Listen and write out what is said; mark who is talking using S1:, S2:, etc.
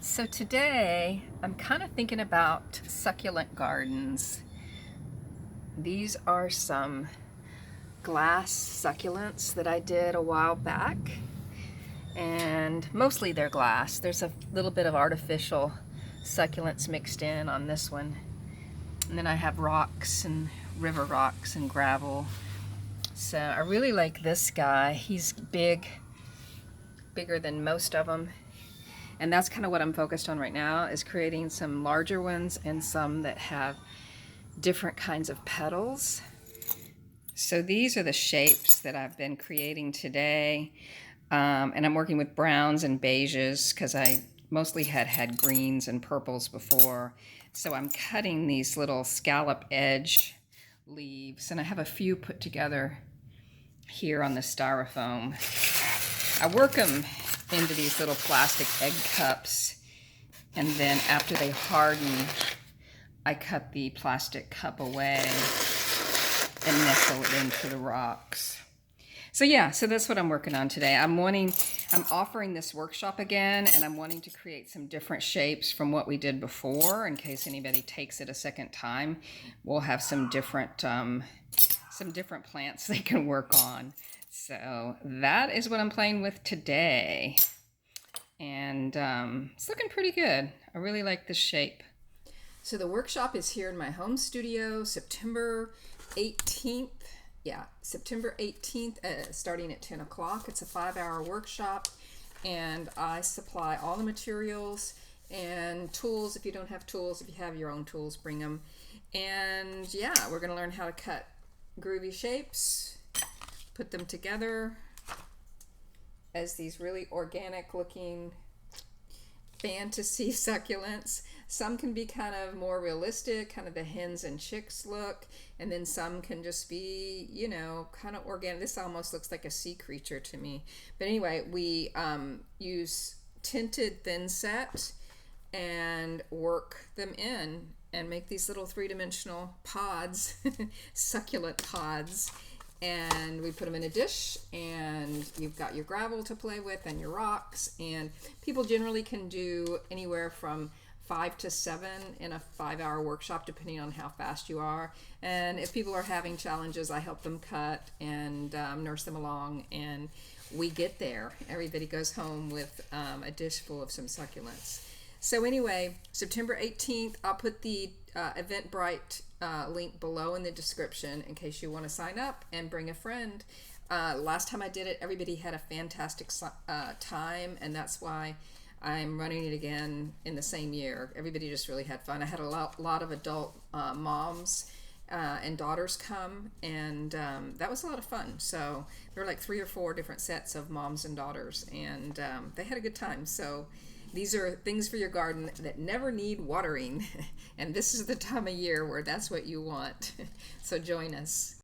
S1: So today I'm kind of thinking about succulent gardens. These are some glass succulents that I did a while back, and mostly they're glass. There's a little bit of artificial succulents mixed in on this one. And then I have rocks and river rocks and gravel. So I really like this guy. He's bigger than most of them. And that's kind of what I'm focused on right now, is creating some larger ones and some that have different kinds of petals. So these are the shapes that I've been creating today. And I'm working with browns and beiges because I mostly had greens and purples before. So I'm cutting these little scallop edge leaves, and I have a few put together here on the styrofoam. I work them into these little plastic egg cups, and then after they harden, I cut the plastic cup away and nestle it into the rocks. So yeah, so that's what I'm working on today. I'm offering this workshop again, and I'm wanting to create some different shapes from what we did before in case anybody takes it a second time. We'll have some different plants they can work on. So that is what I'm playing with today. And it's looking pretty good. I really like this shape. So the workshop is here in my home studio, September 18th. Yeah, September 18th, starting at 10 o'clock. It's a 5-hour workshop, and I supply all the materials and tools. If you don't have tools, if you have your own tools, bring them. And yeah, we're going to learn how to cut groovy shapes, put them together as these really organic looking fantasy succulents. Some can be kind of more realistic, kind of the hens and chicks look, and then some can just be, you know, kind of organic. This almost looks like a sea creature to me. But anyway, we use tinted thin set and work them in and make these little three-dimensional pods, succulent pods. And we put them in a dish, and you've got your gravel to play with and your rocks. And people generally can do anywhere from 5 to 7 in a 5-hour workshop, depending on how fast you are. And if people are having challenges, I help them cut and nurse them along, and we get there. Everybody goes home with a dish full of some succulents. So anyway, September 18th, I'll put the Eventbrite link below in the description in case you want to sign up and bring a friend. Last time I did it, everybody had a fantastic time, and that's why I'm running it again in the same year. Everybody just really had fun. I had a lot of adult moms and daughters come, and that was a lot of fun. So there were like 3 or 4 different sets of moms and daughters, and they had a good time. So these are things for your garden that never need watering, and this is the time of year where that's what you want. So join us.